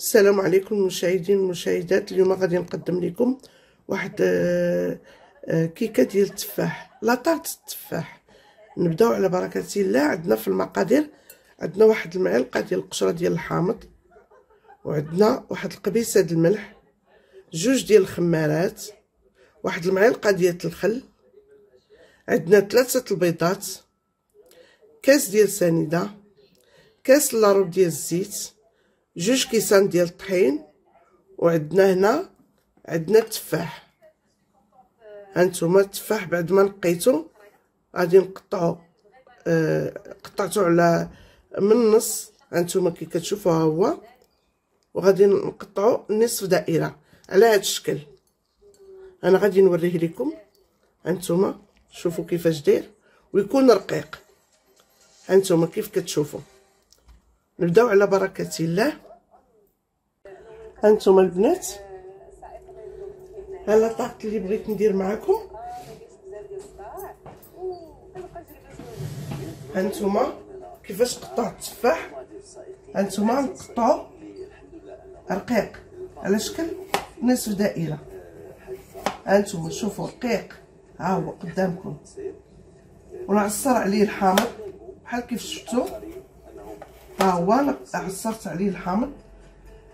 السلام عليكم المشاهدين والمشاهدات. اليوم غادي نقدم لكم واحد كيكه ديال التفاح، لاطارت التفاح. نبداو على بركه الله. عندنا في المقادير عندنا واحد المعلقه ديال القشره ديال الحامض، وعندنا واحد القبيصه ديال الملح، جوج ديال الخمارات، واحد المعلقه ديال الخل، عندنا 3 البيضات، كاس ديال سنيده، كاس لاروب ديال الزيت، جوج كيسان ديال الطحين، وعندنا هنا عندنا التفاح. هانتوما التفاح بعد ما نقيتو غادي نقطعو، قطعتو على من النص. هانتوما كي كتشوفوا ها هو، وغادي نقطعو نصف دائره على هذا الشكل. انا غادي نوريه لكم. هانتوما شوفوا كيفاش داير ويكون رقيق. هانتوما كيف كتشوفوا. نبداو على بركه الله. هانتوما البنات، ها لاطارت اللي بغيت ندير معكم. هانتوما كيفاش قطعت التفاح. هانتوما نقطعو رقيق على شكل نصف دائره. هانتوما شوفوا رقيق، ها هو قدامكم. ونعصر عليه الحامض بحال كيف شفتوا. ها هو انا عصرت عليه الحامض،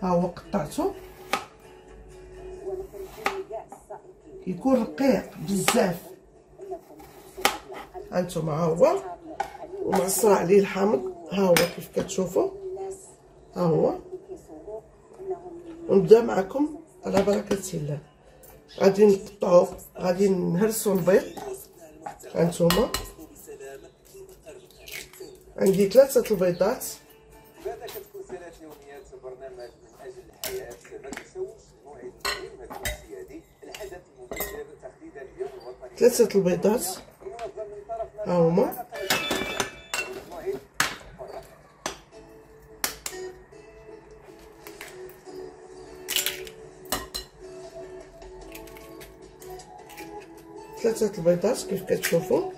ها هو قطعته يكون رقيق بزاف. هانتوما ها هو ومعصر عليه الحامض، ها هو كيف كتشوفوا. ها هو. ونبدا معكم على بركه الله. غادي نقطعو، غادي نهرسو البيض. هانتوما عندي 3 البيضات، برنامج من اجل الحياه ما تسوش موعد مهم السيادي الحدث المبشر تحديدا اليوم الوطني 3 البيضات. ها هما. ثلاثة البيضات كيف كتشوفوا.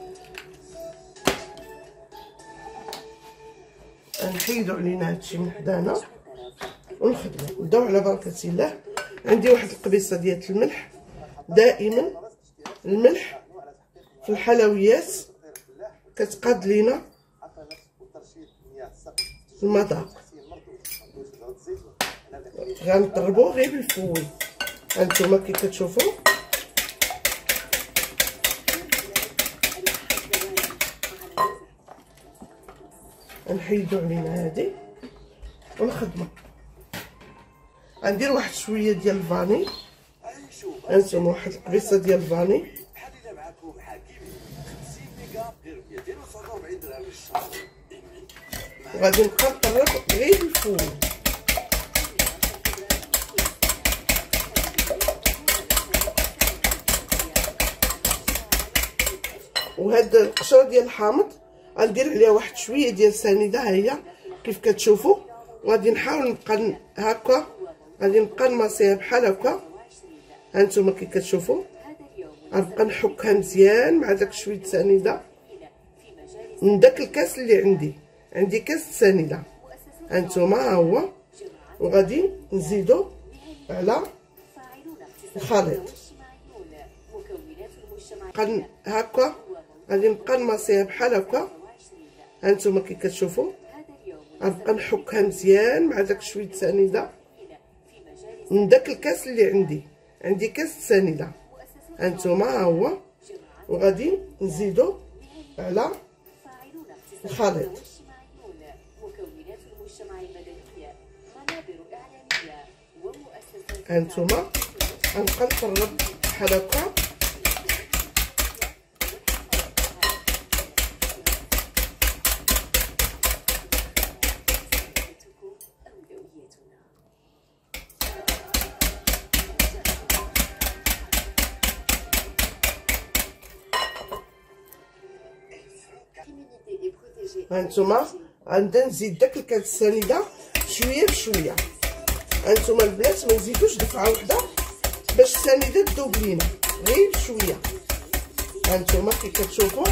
نحيدو علينا هادشي من حدانا ونخدمو. نبداو على بركه الله. عندي واحد القبيصه ديال الملح. دائما الملح في الحلويات كتقاد لينا المذاق. غنطربوه غير بالفول. هانتوما كي كتشوفوا. نحيدو علينا هادي ونخدمو. غندير واحد شويه ديال الفاني. هانتوما واحد القبيصه ديال الفاني. وغادي نبقى نطرب غير بالفول. وهاد القشره ديال الحامض غندير عليها واحد شويه ديال سنيده، ها هي كيف كتشوفوا. وغادي نحاول نبقى هكا، غادي نبقى نماسيها بحال هكا. هانتوما كي كتشوفوا غنبقى نحكها مزيان مع داك شويه سنيده من داك الكاس اللي عندي كاس سنيده. هانتوما ها هو. وغادي نزيدو على الخليط هكا. غادي نبقى نماسيها بحال هكا. هانتوما كي كتشوفوا غنبقى نحكها مزيان مع داك شويه سنيده من داك الكاس اللي عندي كاس سنيده. هانتوما ها هو. وغادي نزيدو على الخليط. هانتوما غنبقى نقرب بحال هكا. هانتوما غنبدا نزيد داك الكاس السنيده شويه بشويه. هانتوما البنات ما نزيدوش دفعه وحده باش السنيده تذوب لينا، غير بشويه. هانتوما كي كتشوفوا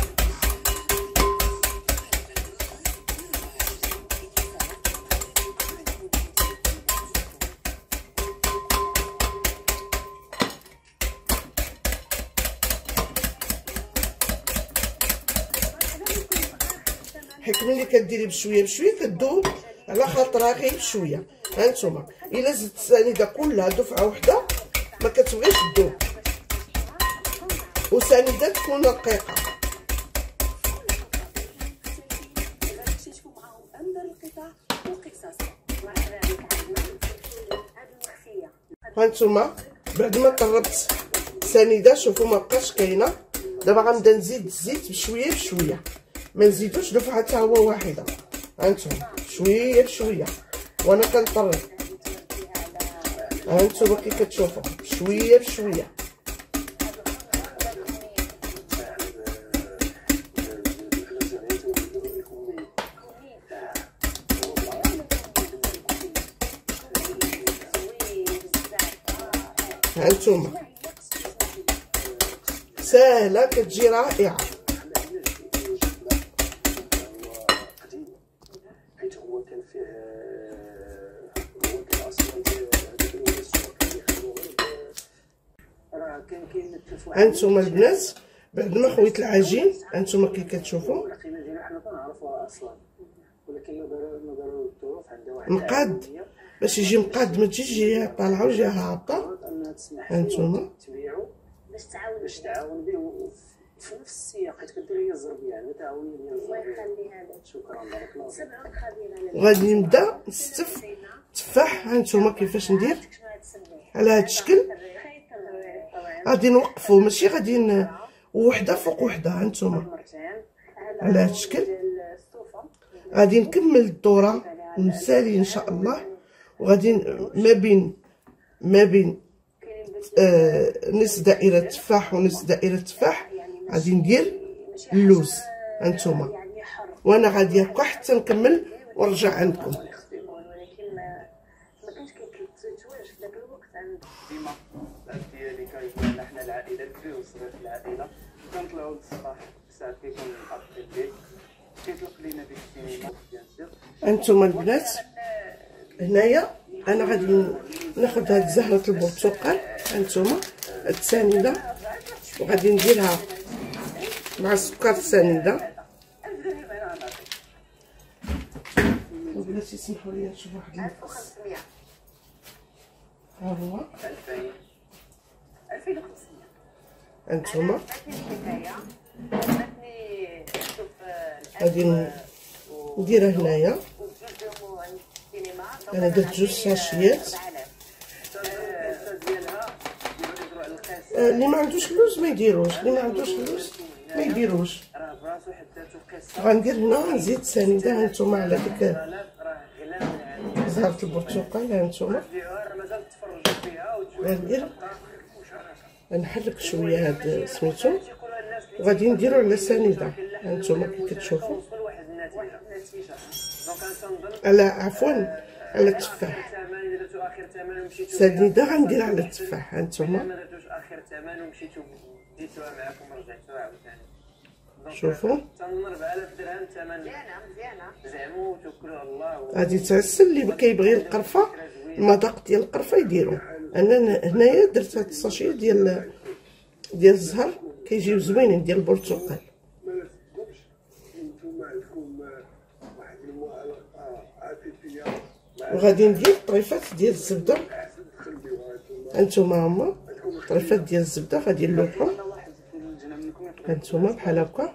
حيت ملي كديري بشويه بشويه كدوب على خاطرها غير بشويه. ها نتوما الا زدت السنيده كلها دفعه وحده ما كتبغيش تذوب، وسنيده تكون رقيقه. ها نتوما بعد ما قربت سنيده شوفوا ما بقاش كاينه. دابا غنبدا نزيد الزيت بشويه بشويه، ما نزيدوش دفعه حتى هو واحده. ها نتوما شويه بشويه وانا كنطرب. ها نتوما كي كتشوفوا شويه بشويه. ها نتوما ساهله كتجي رائعه. هانتوما البنات بعد ما خويت العجين هانتوما كي كتشوفوا مقاد باش يجي مقاد، ما تجيش جهه طالعه وجهه هابطه. هانتوما باش تعاون به في نفس السياق، حيت كديري هي الزربيه يعني تعاوني ليا الزربيه. الله يخلي هذا. شكرا بارك الله فيك. وغادي نبدا نستف التفاح. هانتوما كيفاش ندير على هذا الشكل. غادي نوقفو ماشي غادي وحده فوق وحده. هانتوما على هذا الشكل غادي نكمل الدوره ونسالي ان شاء الله. وغادي ما بين نص دائره تفاح ونص دائره تفاح غادي ندير اللوز. هانتوما وانا غادي هكا حتى نكمل ونرجع عندكم. ديما ديالي كيكون حنا العائله الكبير والصغير في العائله كنطلعوا للصباح ساعات كيكون الاب الليل كيطلق لينا ديك السينما بيان سور. هانتوما البنات هنايا انا غادي ناخذ هاد زهره البرتقال. هانتوما السنيده وغادي نديرها مع السكر السنيده. البنات يسمحوا لي نشوف واحد المقص. ها هو 2500. هانتوما غادي نديرها هنايا. انا درت جوج ساشيات. اللي ما عندوش اللوز ما يديروش، اللي ما عندوش اللوز ما يديروش. غندير هنا نزيد سنيده. هانتوما على ديك زهره البرتقال. هانتوما غندير نحرك شويه هاد سميتو وغادي نديرو على سنيده. هانتوما كي كتشوفوا على عفوا على التفاح. سنيده غندير على التفاح. هانتوما شوفوا غادي تعسل. اللي كيبغي القرفه المذاق ديال القرفه يديرو. انا هنايا درت هاد الساشيه ديال الزهر كيجيو زوينين ديال البرتقال. وغادي ندير طريفات ديال الزبده. هانتوما هما طريفات ديال الزبده غادي نلوحهم. هانتوما بحال هكا